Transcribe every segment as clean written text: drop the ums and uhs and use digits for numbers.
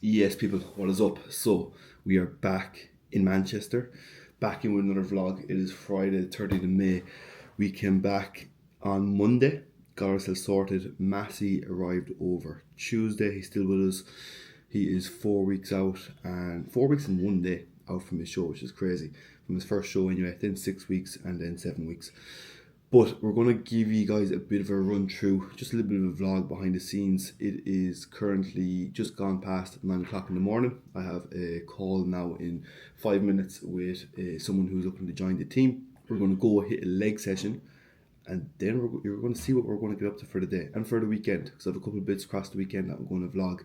Yes, people, what is up? So, we are back in Manchester, back in with another vlog. It is Friday, the 30th of May. We came back on Monday, got ourselves sorted. Massey arrived over Tuesday. He's still with us. He is 4 weeks out, and 4 weeks and 1 day out from his show, which is crazy. From his first show, anyway, then 6 weeks, and then 7 weeks. But we're going to give you guys a bit of a run through, just a little bit of a vlog behind the scenes. It is currently just gone past 9 o'clock in the morning. I have a call now in 5 minutes with someone who's looking to join the team. We're going to go hit a leg session, and then you're going to see what we're going to get up to for the day and for the weekend. Because I have a couple of bits across the weekend that I'm going to vlog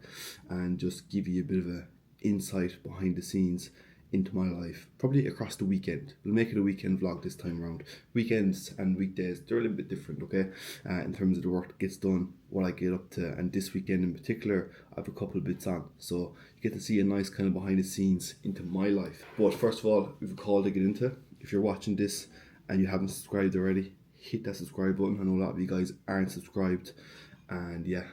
and just give you a bit of a insight behind the scenes into my life, probably across the weekend. We'll make it a weekend vlog this time around. Weekends and weekdays, they're a little bit different, okay, in terms of the work that gets done, what I get up to. And this weekend in particular, I have a couple of bits on, so you get to see a nice kind of behind the scenes into my life. But first of all, we've a call to get into. If you're watching this and you haven't subscribed already, hit that subscribe button. I know a lot of you guys aren't subscribed, and yeah,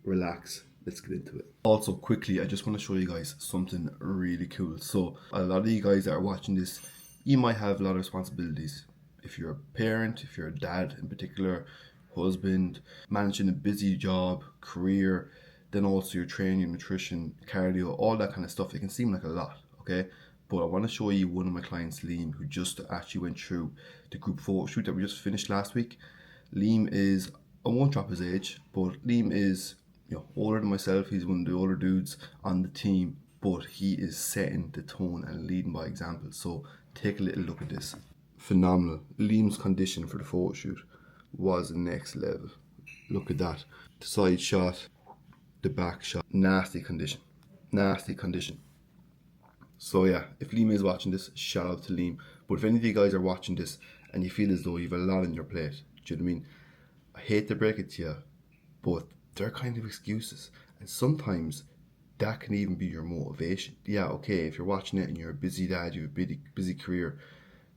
relax. Let's get into it. Also, quickly, I just want to show you guys something really cool. So, a lot of you guys that are watching this, you might have a lot of responsibilities. If you're a parent, if you're a dad in particular, husband, managing a busy job, career, then also your training, nutrition, cardio, all that kind of stuff, it can seem like a lot, okay? But I want to show you one of my clients, Liam, who just actually went through the group photo shoot that we just finished last week. Liam is, I won't drop his age, but Liam is, older than myself. He's one of the older dudes on the team, but he is setting the tone and leading by example. So take a little look at this. Phenomenal. Liam's condition for the photo shoot was next level. Look at that. The side shot, the back shot. Nasty condition. Nasty condition. So yeah, if Liam is watching this, shout out to Liam. But if any of you guys are watching this and you feel as though you have a lot on your plate, do you know what I mean? I hate to break it to you, but they're kind of excuses, and sometimes that can even be your motivation. Yeah, okay, if you're watching it and you're a busy dad, you have a busy career,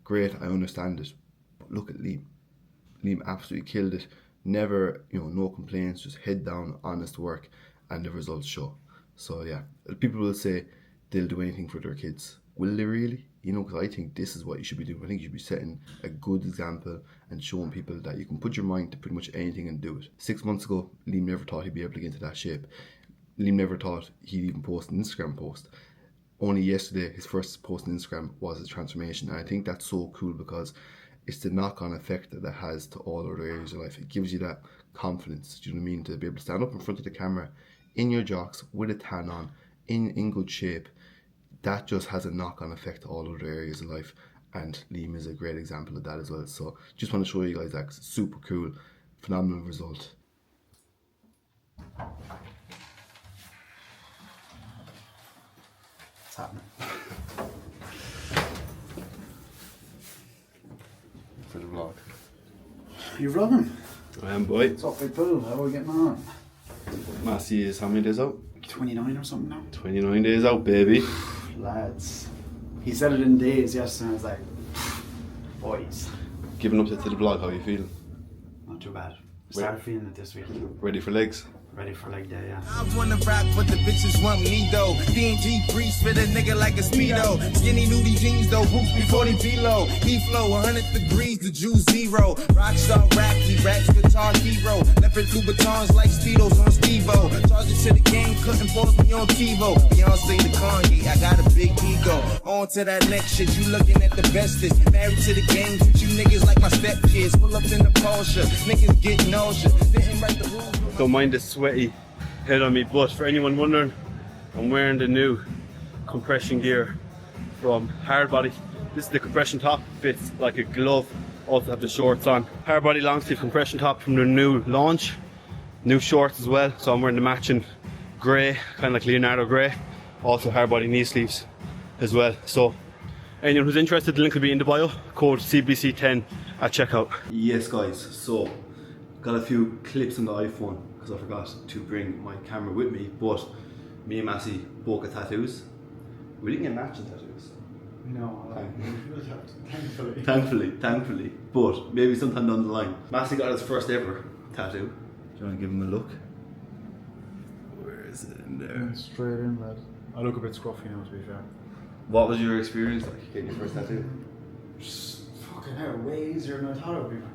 great, I understand it. But look at Liam. Liam absolutely killed it. Never, no complaints, just head down, honest work, and the results show. So yeah, people will say they'll do anything for their kids. Will they really? Because I think this is what you should be doing. I think you should be setting a good example and showing people that you can put your mind to pretty much anything and do it. 6 months ago, Liam never thought he'd be able to get into that shape. Liam never thought he'd even post an Instagram post. Only yesterday, his first post on Instagram was his transformation. And I think that's so cool because it's the knock-on effect that it has to all other areas of life. It gives you that confidence, do you know what I mean? To be able to stand up in front of the camera in your jocks with a tan on, in good shape. That just has a knock-on effect to all other areas of life, and Liam is a great example of that as well. So just want to show you guys that, 'cause it's super cool, phenomenal result. What's happening? For the vlog. You're vlogging? I am, boy. What's up, people? How are we getting on? Massey is how many days out? 29 or something now? 29 days out, baby. Lads. He said it in days yesterday, and I was like, boys. Giving up to the vlog, how are you feeling? Not too bad. Started feeling it this week. Ready for legs? Ready for leg day, yeah. I wanna rap, but the bitches want me though. D&G priest fit a nigga like a speedo. Skinny nudie jeans though, boots before they below. He flow 100 degrees, the Jew zero. Rockstar rap, he raps guitar hero. Leopard Louboutins like Speedos on Stevo. Charging to the game, couldn't force me on TiVo. Beyonce to Kanye, I got a big ego. On to that next shit, you looking at the bestest. Married to the game, treat you niggas like my stepkids. Pull up in the Porsche, niggas get nausea. Didn't write the rules. Don't mind the sweaty head on me, but for anyone wondering, I'm wearing the new compression gear from Hardbody. This is the compression top, fits like a glove. Also have the shorts on. Hardbody long sleeve compression top from their new launch. New shorts as well, so I'm wearing the matching grey, kind of like Leonardo grey. Also Hardbody knee sleeves as well. So anyone who's interested, the link will be in the bio. Code CBC10 at checkout. Yes guys, so got a few clips on the iPhone because I forgot to bring my camera with me, but me and Massey both got tattoos. We didn't get matching tattoos. No, Thankfully, but maybe sometime down the line. Massey got his first ever tattoo. Do you want to give him a look? Where is it in there? Straight in, lad. I look a bit scruffy now, to be fair. What was your experience like getting your first tattoo? Just fucking hell, way easier than I thought it would be.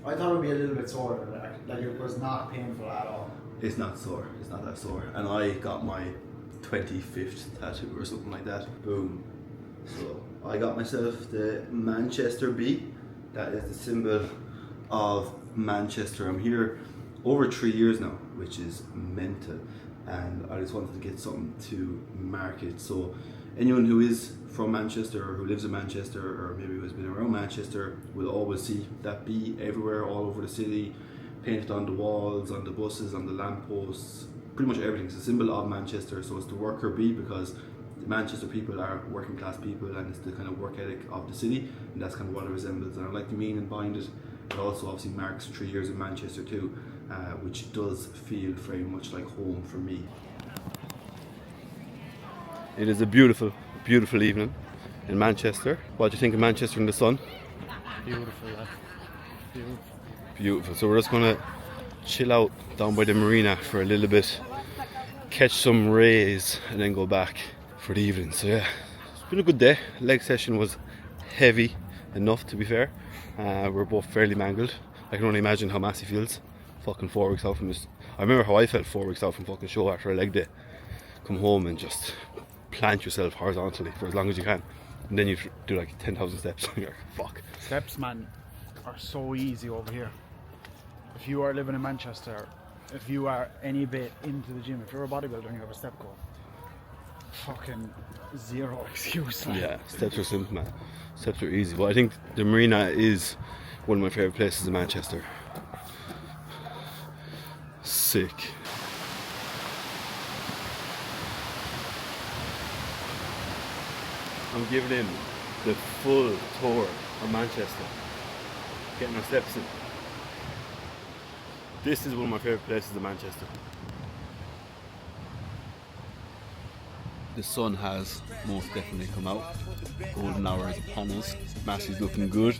I thought it would be a little bit sore, like it was not painful at all. It's not sore. It's not that sore. And I got my 25th tattoo or something like that. Boom. So I got myself the Manchester B. That is the symbol of Manchester. I'm here over 3 years now, which is mental. And I just wanted to get something to mark it. So anyone who is from Manchester or who lives in Manchester or maybe who has been around Manchester will always see that B everywhere, all over the city, painted on the walls, on the buses, on the lampposts, pretty much everything. It's a symbol of Manchester. So it's the worker bee because the Manchester people are working class people and it's the kind of work ethic of the city, and that's kind of what it resembles. And I like the meaning behind it. It also obviously marks 3 years in Manchester too, which does feel very much like home for me. It is a beautiful, beautiful evening in Manchester. What do you think of Manchester in the sun? Beautiful, lad. Beautiful. Beautiful. So we're just going to chill out down by the marina for a little bit, catch some rays and then go back for the evening. So yeah, it's been a good day. Leg session was heavy enough, to be fair. We're both fairly mangled. I can only imagine how Massey feels fucking 4 weeks out from this. I remember how I felt 4 weeks out from fucking show after a leg day. Come home and just plant yourself horizontally for as long as you can, and then you do like 10,000 steps and you're like, fuck. Steps, man, are so easy over here. If you are living in Manchester, if you are any bit into the gym, if you're a bodybuilder and you have a step goal, fucking zero excuse. Like. Yeah, steps are simple, man. Steps are easy. But I think the marina is one of my favourite places in Manchester. Sick. I'm giving him the full tour of Manchester, getting our steps in. This is one of my favourite places in Manchester. The sun has most definitely come out. Golden hour is upon us. Massey's looking good.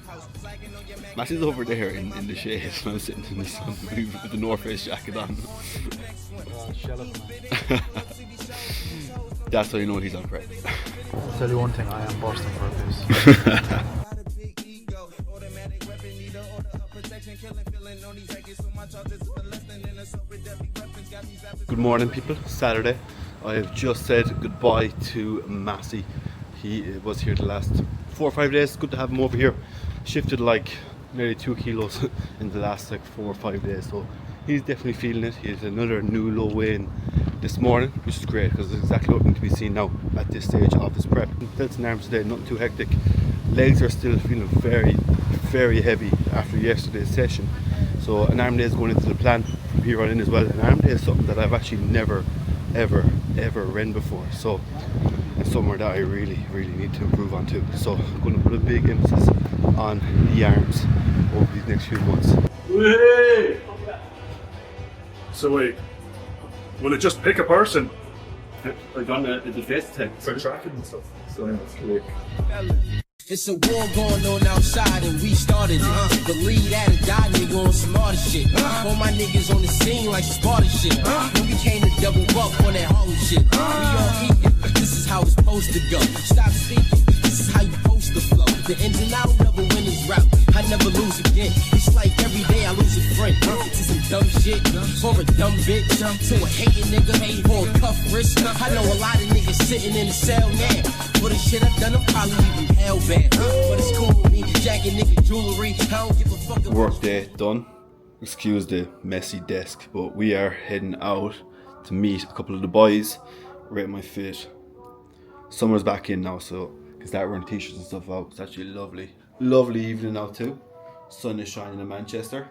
Massey's over there in the shade. I'm sitting in the sun with the North Face jacket on. That's how you know he's on prep. I'll tell you one thing, I am bursting for this. Good morning, people. Saturday. I have just said goodbye to Massey. He was here the last 4 or 5 days. Good to have him over here. Shifted like nearly 2 kilos in the last like 4 or 5 days. So he's definitely feeling it. He has another new low weigh-in this morning, which is great because it's exactly what we need to be seen now at this stage of his prep. Delts and arms today, nothing too hectic. Legs are still feeling very, very heavy after yesterday's session. So an arm day is going into the plan from here on in as well. An arm day is something that I've actually never, ever ran before. So it's somewhere that I really, really need to improve on too. So I'm going to put a big emphasis on the arms over these next few months. Hey! So wait, will it just pick a person? Like on the face tech. For tracking and stuff. So let's click. It's a war going on outside and we started it. Believe that or die, nigga, on some other shit. All my niggas on the scene like Sparta shit. When we came to double up on that Harlem shit. We all eating, this is how it's supposed to go. Stop speaking, this is how you supposed to flow. The ins and out of a winner's route, I never lose again. It's like every day I lose a friend. To some dumb shit, for a dumb bitch. To a hating nigga, for a cuff wrist. I know a lot of niggas sitting in the cell now. For the shit I've done, I'm probably even hellbound. But it's cool with me, jacking nigga jewelry. I don't give a fuck. Work day done. Excuse the messy desk, but we are heading out to meet a couple of the boys. Rate my fit. Summer's back in now, so can start wearing t-shirts and stuff out. It's actually a lovely evening out too. Sun is shining in Manchester.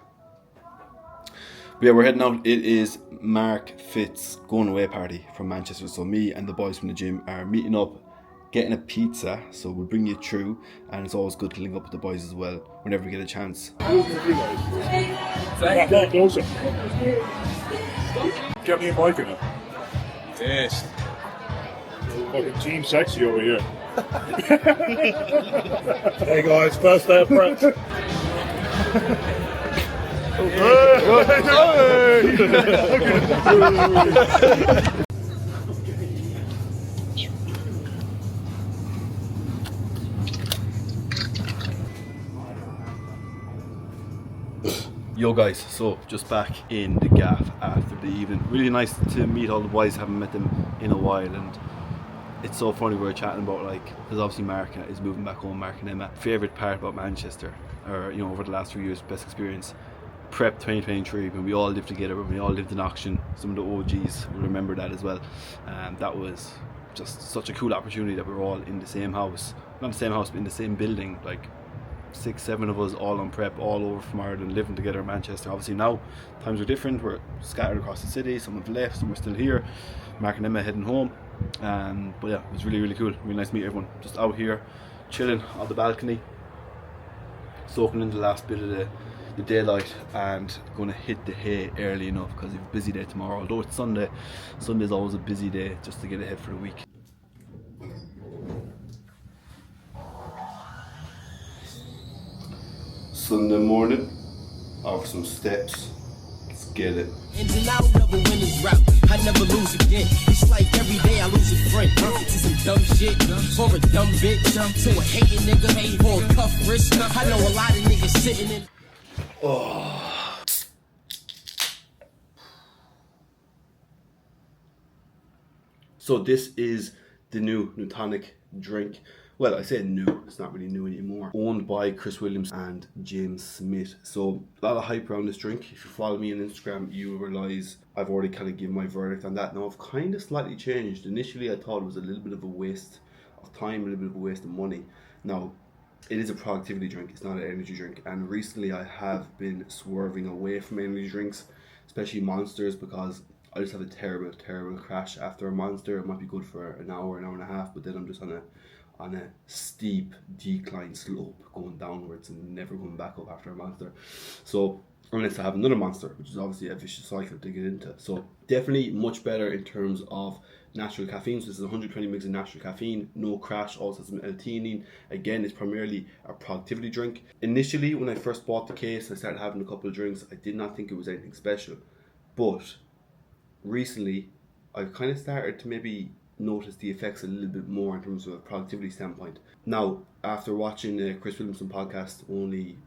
But yeah, we're heading out. It is Mark Fitt's going away party from Manchester. So me and the boys from the gym are meeting up, getting a pizza. So we'll bring you through, and it's always good to link up with the boys as well whenever we get a chance. Get closer. Get me a mic in it. Yes. Fucking team sexy over here. Hey guys, first day of prep. Yo guys, so just back in the gaff after the evening. Really nice to meet all the boys, haven't met them in a while, and it's so funny we were chatting about, like, because obviously Mark is moving back home, Mark and Emma. Favourite part about Manchester, or you know, over the last few years, best experience, Prep 2023, when we all lived together, when we all lived in Auction. Some of the OGs will remember that as well. That was just such a cool opportunity that we were all in the same house, not the same house, but in the same building, like 6-7 of us all on Prep, all over from Ireland, living together in Manchester. Obviously now times are different, we're scattered across the city, some have left, some are still here. Mark and Emma heading home, but yeah, it was really cool, really nice to meet everyone. Just out here chilling on the balcony, soaking in the last bit of the daylight, and going to hit the hay early enough because we have a busy day tomorrow. Although it's Sunday, Sunday's always a busy day just to get ahead for the week. Sunday morning, off some steps, let's get it. Ins and out, never win this rap. I never lose again. It's like every day I lose a friend. To some dumb shit, for a dumb bitch, to a hating nigga, for a cuff wrist. I know a lot of niggas sitting in. So this is the new Newtonic drink. Well, I say new, it's not really new anymore. Owned by Chris Williams and James Smith. So a lot of hype around this drink. If you follow me on Instagram, you will realise I've already kind of given my verdict on that. Now I've kind of slightly changed. Initially I thought it was a little bit of a waste of time, a little bit of a waste of money. Now it is a productivity drink, it's not an energy drink. And recently I have been swerving away from energy drinks, especially Monsters, because I just have a terrible crash after a Monster. It might be good for an hour and a half, but then I'm just on a steep decline slope going downwards and never coming back up after a Monster. So unless I have another Monster, which is obviously a vicious cycle to get into. So definitely much better in terms of natural caffeine. So this is 120 mg of natural caffeine, no crash, also some L-theanine. Again, it's primarily a productivity drink. Initially, when I first bought the case, I started having a couple of drinks. I did not think it was anything special, but recently I've kind of started to maybe notice the effects a little bit more in terms of a productivity standpoint. Now, after watching Chris Williamson podcast only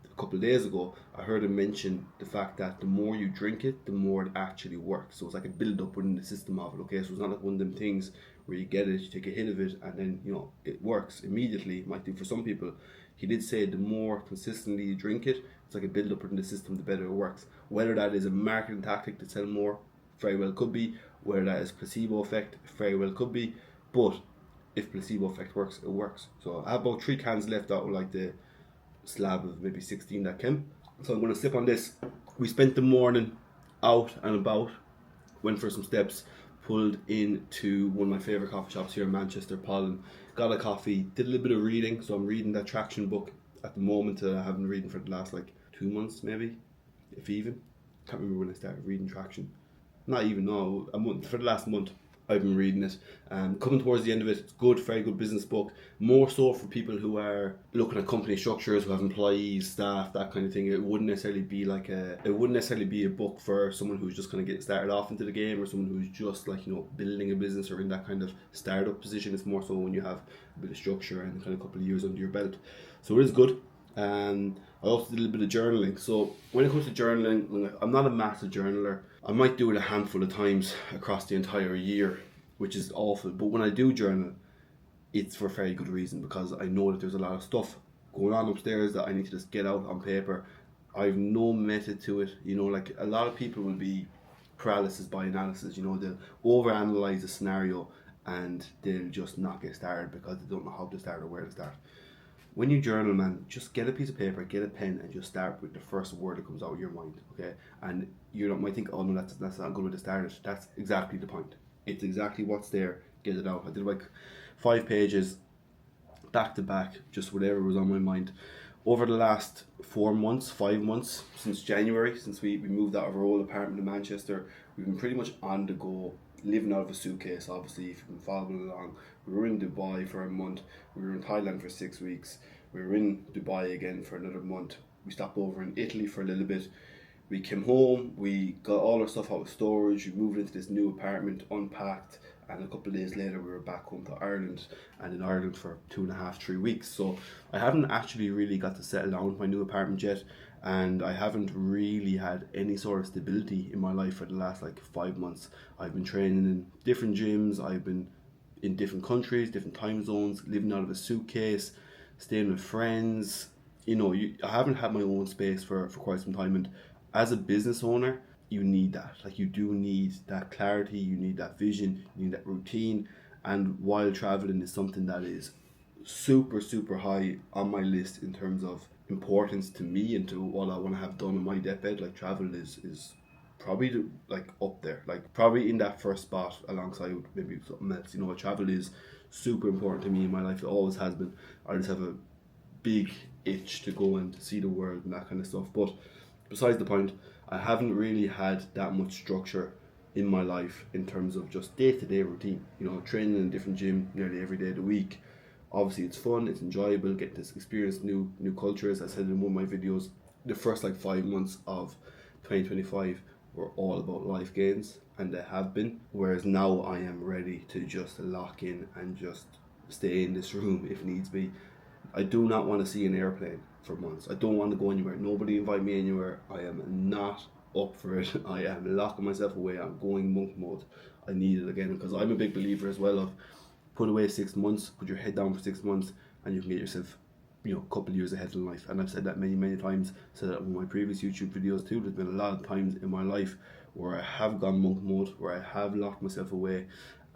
a couple of days ago, I heard him mention the fact that the more you drink it, the more it actually works. So it's like a build up within the system of it. Okay, so it's not like one of them things where you get it, you take a hit of it, and then, you know, it works immediately. It might do for some people. He did say the more consistently you drink it, it's like a build up within the system, the better it works. Whether that is a marketing tactic to sell more, very well could be. Whether that is placebo effect, very well could be. But if placebo effect works, it works. So I have about 3 cans left out of like the slab of maybe 16 that came. So I'm going to sip on this. We spent the morning out and about, went for some steps, pulled into one of my favourite coffee shops here in Manchester, Pollen, got a coffee, did a little bit of reading. So I'm reading that Traction book at the moment. I haven't reading for the last like 2 months maybe, if even. Can't remember when I started reading Traction. Not even, no, a month. For the last month I've been reading it. Coming towards the end of it, it's good, very good business book. More so for people who are looking at company structures, who have employees, staff, that kind of thing. It wouldn't necessarily be a book for someone who's just kind of getting started off into the game, or someone who's just like, you know, building a business or in that kind of startup position. It's more so when you have a bit of structure and kind of a couple of years under your belt. So it is good. I also did a little bit of journaling. So when it comes to journaling, I'm not a massive journaler. I might do it a handful of times across the entire year, which is awful. But when I do journal, it's for a very good reason, because I know that there's a lot of stuff going on upstairs that I need to just get out on paper. I've no method to it. You know, like a lot of people will be paralysis by analysis. You know, they'll overanalyze a scenario and they'll just not get started because they don't know how to start or where to start. When you journal, man, just get a piece of paper, get a pen, and just start with the first word that comes out of your mind, okay? And you might think, oh no, that's not a good way to start it. That's exactly the point. It's exactly what's there. Get it out. I did like 5 pages, back to back, just whatever was on my mind. Over the last 5 months, since January, since we moved out of our old apartment in Manchester, we've been pretty much on the go, living out of a suitcase. Obviously, if you've been following along, we were in Dubai for a month, we were in Thailand for 6 weeks, we were in Dubai again for another month, We stopped over in Italy for a little bit. We came home, we got all our stuff out of storage, we moved into this new apartment, unpacked, and a couple of days later we were back home to Ireland, and in Ireland for 2.5, 3 weeks. So I haven't actually really got to settle down with my new apartment yet, and I haven't really had any sort of stability in my life for the last like 5 months. I've been training in different gyms, I've been in different countries, different time zones, living out of a suitcase, staying with friends. I haven't had my own space for quite some time, and as a business owner, you need that. Like, you do need that clarity, you need that vision, you need that routine. And while traveling is something that is super, super high on my list in terms of importance to me and to what I want to have done on my deathbed, like, travel is probably like up there, like probably in that first spot alongside maybe something else. Travel is super important to me in my life. It always has been. I just have a big itch to go and see the world and that kind of stuff. But besides the point, I haven't really had that much structure in my life in terms of just day-to-day routine. Training in a different gym nearly every day of the week. Obviously it's fun, it's enjoyable, getting to experience new cultures. I said in one of my videos, the first like 5 months of 2025 were all about life gains, and they have been. Whereas now I am ready to just lock in and just stay in this room if needs be. I do not want to see an airplane for months. I don't want to go anywhere. Nobody invite me anywhere. I am not up for it. I am locking myself away. I'm going monk mode. I need it again, because I'm a big believer as well of put away 6 months, put your head down for 6 months, and you can get yourself a couple of years ahead in life. And I've said that many times. Said that in my previous YouTube videos too. There's been a lot of times in my life where I have gone monk mode, where I have locked myself away,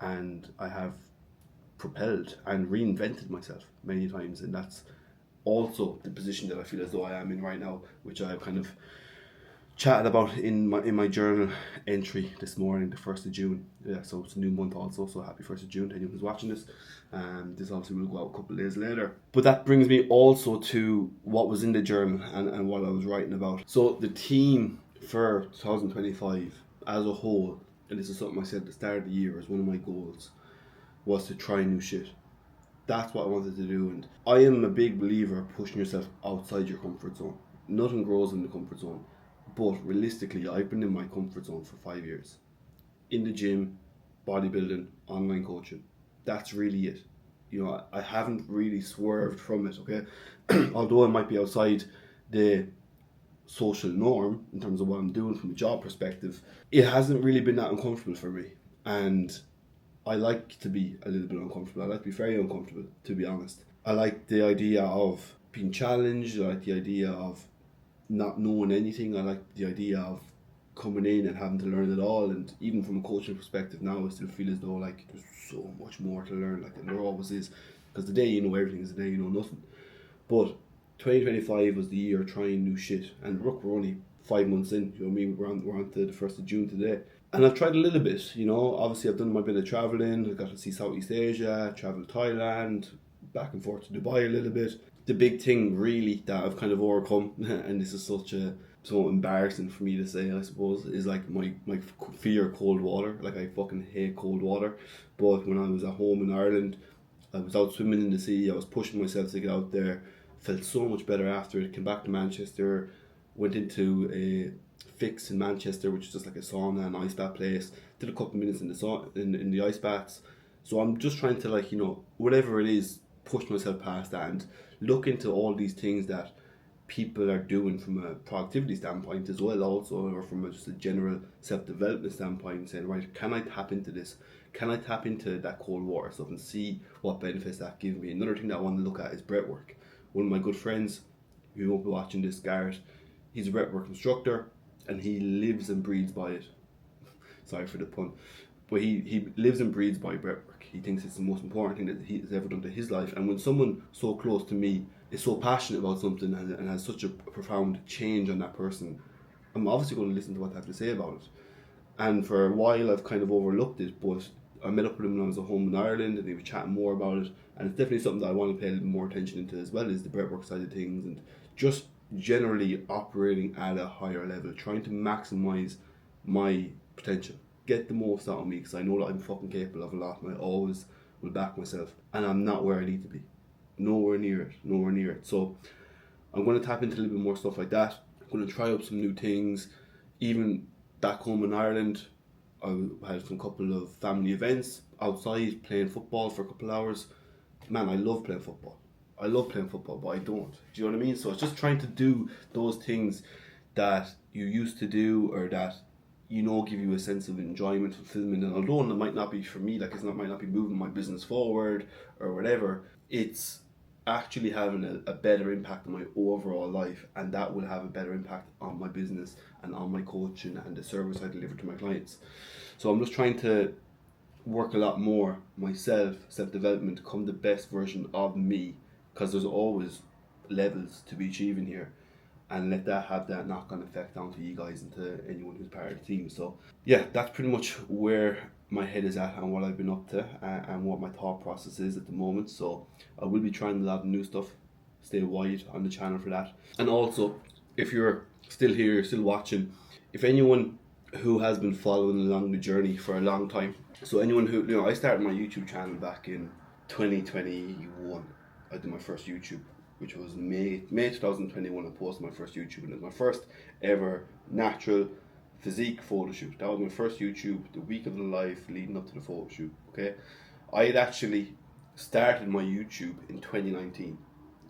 and I have propelled and reinvented myself many times. And that's also the position that I feel as though I am in right now, which I've kind of chatted about in my journal entry this morning, the 1st of June. Yeah, so it's a new month also, so happy 1st of June to anyone who's watching this. This obviously will go out a couple of days later. But that brings me also to what was in the journal and what I was writing about. So the theme for 2025 as a whole, and this is something I said at the start of the year as one of my goals, was to try new shit. That's what I wanted to do, and I am a big believer of pushing yourself outside your comfort zone. Nothing grows in the comfort zone. But realistically, I've been in my comfort zone for 5 years. In the gym, bodybuilding, online coaching. That's really it. I haven't really swerved from it, okay? Although I might be outside the social norm in terms of what I'm doing from a job perspective, it hasn't really been that uncomfortable for me. And I like to be a little bit uncomfortable. I like to be very uncomfortable, to be honest. I like the idea of being challenged. I like the idea of not knowing anything. I like the idea of coming in and having to learn it all. And even from a coaching perspective now, I still feel as though like there's so much more to learn, like, and there always is, because the day you know everything is the day you know nothing. But 2025 was the year trying new shit, and look, we're only 5 months in. You know what I mean? We're on to the 1st of June today, and I've tried a little bit. Obviously I've done my bit of traveling. I got to see Southeast Asia, traveled Thailand, back and forth to Dubai a little bit. The big thing really that I've kind of overcome, and this is so embarrassing for me to say, I suppose, is like my fear of cold water. Like, I fucking hate cold water. But when I was at home in Ireland, I was out swimming in the sea. I was pushing myself to get out there. Felt so much better after it. Came back to Manchester, went into a fix in Manchester, which is just like a sauna and ice bath place. Did a couple of minutes in the in the ice baths. So I'm just trying to, whatever it is, push myself past that and look into all these things that people are doing from a productivity standpoint as well, also, or from just a general self-development standpoint, and saying, right, can I tap into this? Can I tap into that cold water stuff and see what benefits that gives me? Another thing that I want to look at is breath work. One of my good friends, who won't be watching this, Garrett, he's a breath work instructor, and he lives and breathes by it. Sorry for the pun. But he lives and breathes by breath work. He thinks it's the most important thing that he's ever done to his life. And when someone so close to me is so passionate about something and has such a profound change on that person, I'm obviously going to listen to what they have to say about it. And for a while I've kind of overlooked it, but I met up with him when I was at home in Ireland, and he was chatting more about it, and it's definitely something that I want to pay a little more attention into as well, is the breathwork side of things, and just generally operating at a higher level, trying to maximize my potential, get the most out of me, because I know that I'm fucking capable of a lot, and I always will back myself, and I'm not where I need to be. Nowhere near it. So I'm going to tap into a little bit more stuff like that. I'm going to try out some new things. Even back home in Ireland, I had some couple of family events outside, playing football for a couple of hours. Man, I love playing football. But I don't. Do you know what I mean? So it's just trying to do those things that you used to do, or that give you a sense of enjoyment, fulfillment. And although it might not be for me, like might not be moving my business forward or whatever, it's actually having a better impact on my overall life, and that will have a better impact on my business and on my coaching and the service I deliver to my clients. So I'm just trying to work a lot more myself, self-development, become the best version of me, because there's always levels to be achieving here, and let that have that knock-on effect onto you guys and to anyone who's part of the team. So yeah, that's pretty much where my head is at and what I've been up to, and what my thought process is at the moment. So I will be trying a lot of new stuff. Stay wide on the channel for that. And also, if you're still here, still watching, if anyone who has been following along the journey for a long time, so anyone who, I started my YouTube channel back in 2021. I did my first YouTube, which was May 2021. I posted my first YouTube, and it was my first ever natural physique photo shoot. That was my first YouTube, the week of the live leading up to the photo shoot. Okay, I had actually started my YouTube in 2019,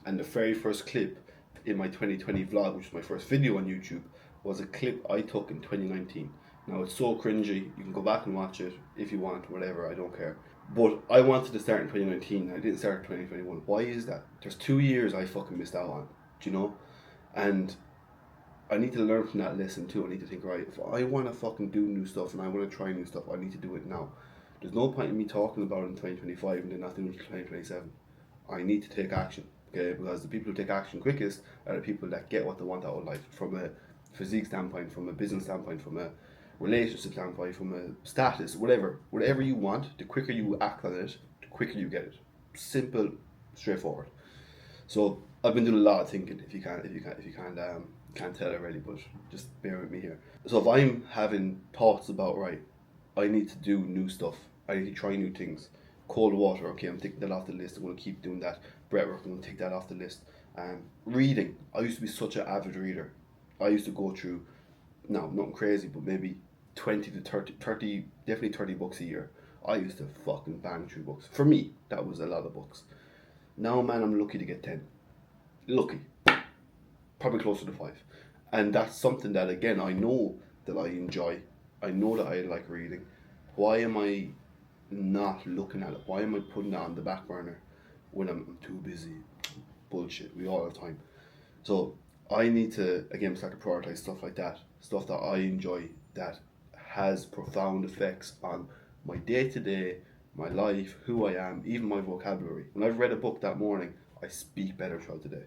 and the very first clip in my 2020 vlog, which was my first video on YouTube, was a clip I took in 2019. Now it's so cringy, you can go back and watch it if you want, whatever, I don't care. But I wanted to start in 2019, I didn't start in 2021. Why is that? There's 2 years I fucking missed out on, do you know? And I need to learn from that lesson too. I need to think, right, if I want to fucking do new stuff and I want to try new stuff, I need to do it now. There's no point in me talking about it in 2025 and then not doing it in 2027. I need to take action, okay? Because the people who take action quickest are the people that get what they want out of life, from a physique standpoint, from a business standpoint, from a relationship standpoint, from a status, whatever you want. The quicker you act on it, the quicker you get it. Simple, straightforward. So I've been doing a lot of thinking. If you can't tell already, but just bear with me here. So if I'm having thoughts about, right, I need to do new stuff, I need to try new things. Cold water, okay, I'm taking that off the list. I'm going to keep doing that. Breathwork, I'm going to take that off the list. Reading, I used to be such an avid reader. I used to go through, no, nothing crazy, but maybe 20 to 30, definitely 30 books a year. I used to fucking bang through books. For me, that was a lot of books. Now, man, I'm lucky to get 10. Lucky. Probably closer to 5. And that's something that, again, I know that I enjoy. I know that I like reading. Why am I not looking at it? Why am I putting that on the back burner when I'm too busy? Bullshit. We all have time. So I need to, again, start to prioritize stuff like that. Stuff that I enjoy, that has profound effects on my day-to-day, my life, who I am, even my vocabulary. When I've read a book that morning, I speak better throughout the day.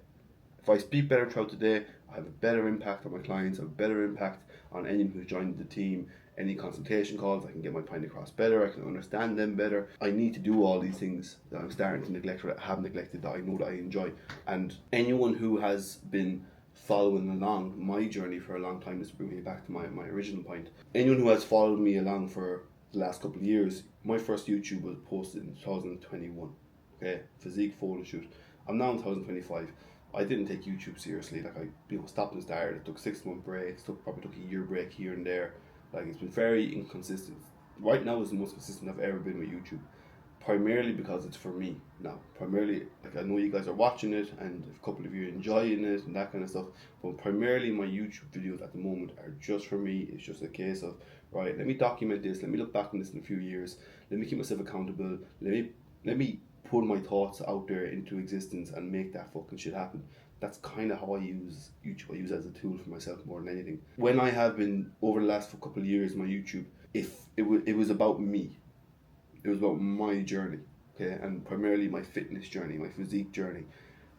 If I speak better throughout the day, I have a better impact on my clients, I have a better impact on anyone who's joined the team. Any consultation calls, I can get my point across better, I can understand them better. I need to do all these things that I'm starting to neglect, or that I have neglected, that I know that I enjoy. And anyone who has been following along my journey for a long time, this brings me back to my original point. Anyone who has followed me along for the last couple of years, my first YouTube was posted in 2021. Okay, physique photo shoot. I'm now in 2025. I didn't take YouTube seriously. Like, I stopped and started. It took 6-month breaks. Probably took a year break here and there. Like, it's been very inconsistent. Right now is the most consistent I've ever been with YouTube. Primarily because it's for me now. Primarily, like, I know you guys are watching it and a couple of you are enjoying it and that kind of stuff. But primarily my YouTube videos at the moment are just for me. It's just a case of, right, let me document this. Let me look back on this in a few years. Let me keep myself accountable. Let me put my thoughts out there into existence and make that fucking shit happen. That's kind of how I use YouTube. I use it as a tool for myself more than anything. When I have been, over the last couple of years, my YouTube, if it was about me. It was about my journey, okay, and primarily my fitness journey, my physique journey.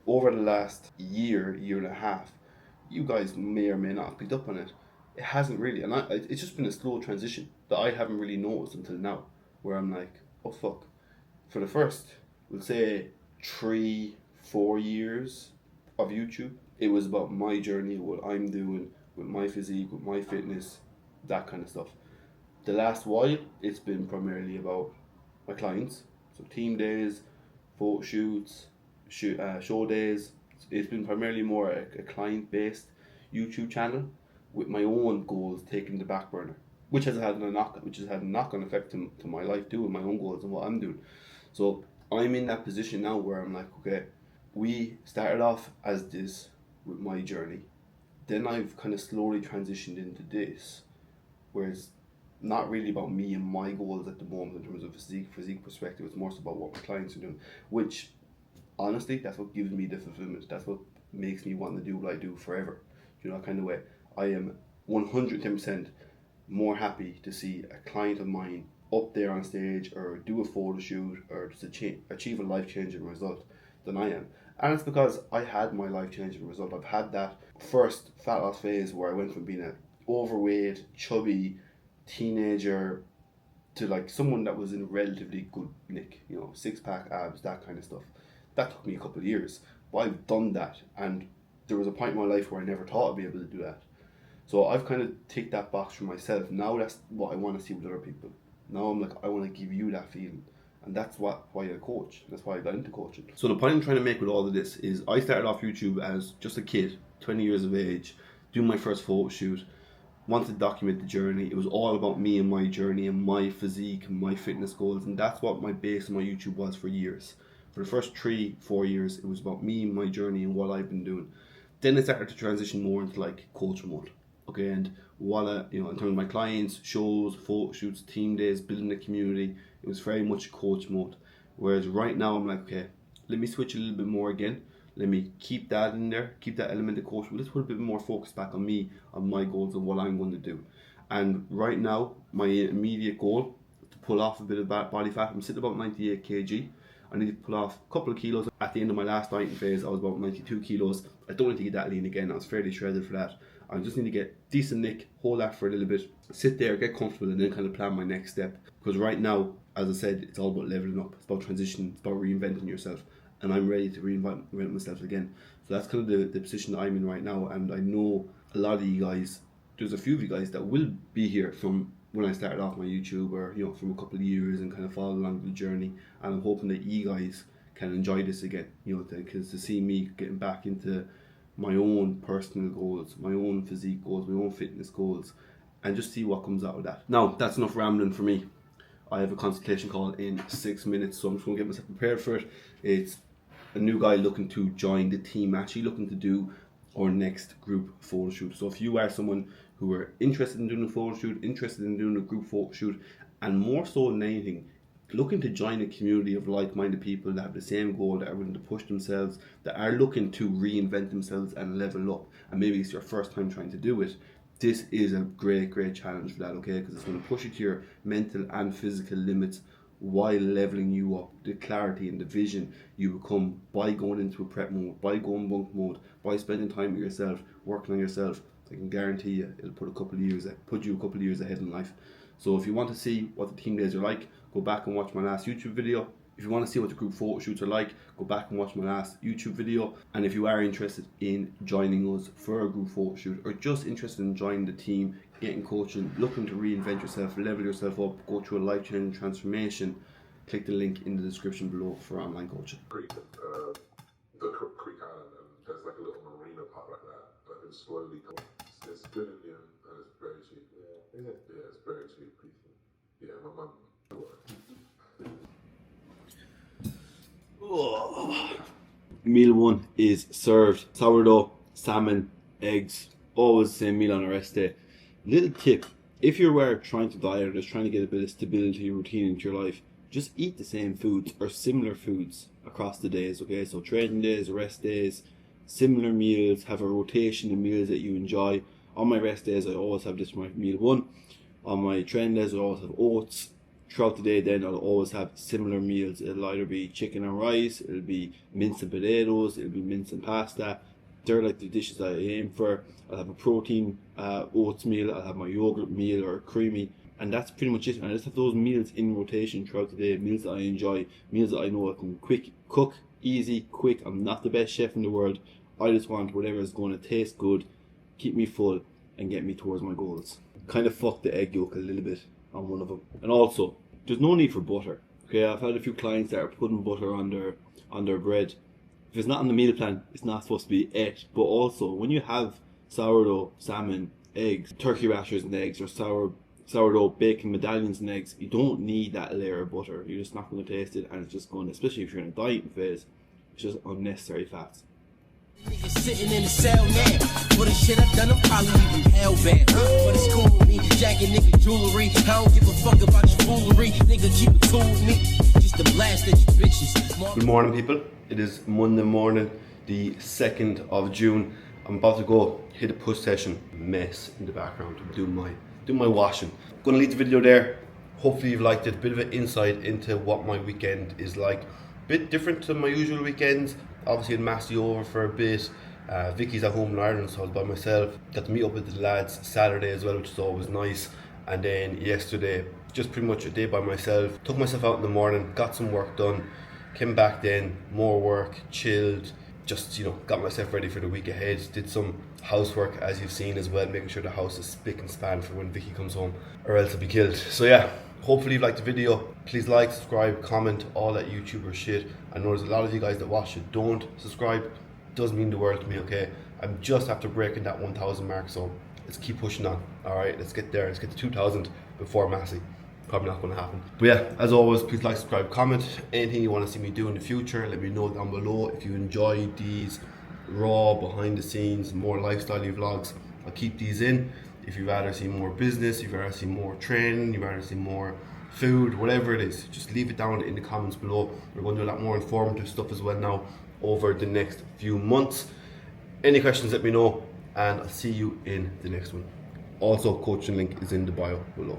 Over the last year and a half, you guys may or may not have picked up on it. It hasn't really, and it's just been a slow transition that I haven't really noticed until now, where I'm like, oh fuck. For the first, we'll say 3-4 years of YouTube, it was about my journey, what I'm doing with my physique, with my fitness, that kind of stuff. The last while, it's been primarily about my clients, so team days, photo shoots, show days, it's been primarily more a client-based YouTube channel, with my own goals taking the back burner, which has had a knock-on effect to my life too, and my own goals and what I'm doing. So I'm in that position now where I'm like, okay, we started off as this with my journey, then I've kind of slowly transitioned into this, where it's not really about me and my goals at the moment in terms of physique perspective. It's more so about what my clients are doing, which honestly, that's what gives me the fulfillment. That's what makes me want to do what I do forever. You know, that kind of way. I am 110% more happy to see a client of mine up there on stage or do a photo shoot or just achieve a life-changing result than I am. And it's because I had my life-changing result. I've had that first fat loss phase where I went from being an overweight, chubby teenager to like someone that was in relatively good nick, you know, 6-pack abs, that kind of stuff. That took me a couple of years, but I've done that, and there was a point in my life where I never thought I'd be able to do that. So I've kind of ticked that box for myself. Now that's what I want to see with other people. Now I'm like, I want to give you that feeling. And that's why I coach. That's why I got into coaching. So the point I'm trying to make with all of this is I started off YouTube as just a kid, 20 years of age, doing my first photo shoot, wanted to document the journey. It was all about me and my journey and my physique and my fitness goals. And that's what my base of my YouTube was for years. For the first 3-4 years, it was about me and my journey and what I've been doing. Then it started to transition more into like coach mode. Okay, and what in terms of my clients, shows, photo shoots, team days, building a community, it was very much coach mode. Whereas right now I'm like, okay, let me switch a little bit more again. Let me keep that in there, keep that element of coach, but let's put a bit more focus back on me, on my goals and what I'm going to do. And right now, my immediate goal is to pull off a bit of body fat. I'm sitting about 98 kg. I need to pull off a couple of kilos. At the end of my last dieting phase, I was about 92 kilos. I don't need to get that lean again. I was fairly shredded for that. I just need to get decent nick, hold that for a little bit, sit there, get comfortable, and then kind of plan my next step. Because right now, as I said, it's all about leveling up. It's about transition. It's about reinventing yourself. And I'm ready to reinvent myself again. So that's kind of the position that I'm in right now. And I know a lot of you guys, there's a few of you guys that will be here from when I started off my YouTube, or from a couple of years, and kind of follow along the journey. And I'm hoping that you guys can enjoy this again, because to see me getting back into my own personal goals, my own physique goals, my own fitness goals, and just see what comes out of that. Now, that's enough rambling for me. I have a consultation call in 6 minutes, so I'm just going to get myself prepared for it. It's a new guy looking to join the team, actually looking to do our next group photo shoot. So if you are someone who are interested in doing a photo shoot, interested in doing a group photo shoot, and more so than anything, looking to join a community of like-minded people that have the same goal, that are willing to push themselves, that are looking to reinvent themselves and level up, and maybe it's your first time trying to do it, this is a great challenge for that, okay? Because it's going to push you to your mental and physical limits while leveling you up. The clarity and the vision you become by going into a prep mode, by going bunk mode, by spending time with yourself, working on yourself, I can guarantee you it'll put you a couple of years ahead in life. So if you want to see what the team days are like, go back and watch my last YouTube video. If you want to see what the group photo shoots are like, go back and watch my last YouTube video. And if you are interested in joining us for a group photo shoot, or just interested in joining the team, getting coaching, looking to reinvent yourself, level yourself up, go through a life-changing transformation, click the link in the description below for online coaching. Creek, the Creek Island, and there's like a little marina park like that, but it's slowly coming. It's good Indian and it's very cheap. Yeah, is it? Yeah, it's very cheap. Yeah, my mum. Meal 1 is served. Sourdough, salmon, eggs, always the same meal on a rest day. Little tip, if you're trying to diet or just trying to get a bit of stability, routine into your life, just eat the same foods or similar foods across the days, okay? So training days, rest days, similar meals, have a rotation of meals that you enjoy. On my rest days, I always have this for my meal 1. On my training days, I always have oats. Throughout the day then, I'll always have similar meals. It'll either be chicken and rice, it'll be mince and potatoes, it'll be mince and pasta. They're like the dishes that I aim for. I'll have a protein oats meal, I'll have my yogurt meal or creamy, and that's pretty much it. And I just have those meals in rotation throughout the day, meals that I enjoy, meals that I know I can cook, easy, quick. I'm not the best chef in the world. I just want whatever is going to taste good, keep me full, and get me towards my goals. Kind of fuck the egg yolk a little bit on one of them. And also, there's no need for butter. Okay, I've had a few clients that are putting butter on their bread. if it's not on the meal plan, it's not supposed to be ate. But also, when you have sourdough, salmon, eggs, turkey rashers and eggs, or sourdough bacon medallions and eggs, you don't need that layer of butter. You're just not going to taste it, and it's just going to, especially if you're in a dieting phase, it's just unnecessary fats. Niggas sitting in the cell now. For the shit I've done, I'm probably even hellbound. But it's cool with me, jacking nigga jewelry. I don't give a fuck about your foolery. Nigga, keep it cool with me. Just to blast at you bitches. Good morning, people. It is Monday morning, the 2nd of June. I'm about to go hit a push session. Mess in the background. I'm doing my washing. Gonna leave the video there. Hopefully you've liked it. A bit of an insight into what my weekend is like. Bit different to my usual weekends. Obviously had Massey over for a bit. Vicky's at home in Ireland, so I was by myself. Got to meet up with the lads Saturday as well, which was always nice. And then yesterday, just pretty much a day by myself. Took myself out in the morning, got some work done. Came back then, more work, chilled. Just, you know, got myself ready for the week ahead. Did some housework, as you've seen as well, making sure the house is spick and span for when Vicky comes home, or else I'll be killed. So yeah, hopefully you've liked the video. Please like, subscribe, comment, all that YouTuber shit. I know there's a lot of you guys that watch it don't subscribe. It does mean the world to me, okay? I'm just after breaking that 1,000 mark, so let's keep pushing on. Alright, let's get there. Let's get to 2,000 before Massey. Probably not going to happen. But yeah, as always, please like, subscribe, comment. Anything you want to see me do in the future, let me know down below. If you enjoy these raw, behind the scenes, more lifestyle vlogs, I'll keep these in. If you'd rather see more business, you'd rather see more training, you'd rather see more food, whatever it is, just leave it down in the comments below. We're going to do a lot more informative stuff as well now over the next few months. Any questions, let me know, and I'll see you in the next one. Also, coaching link is in the bio below.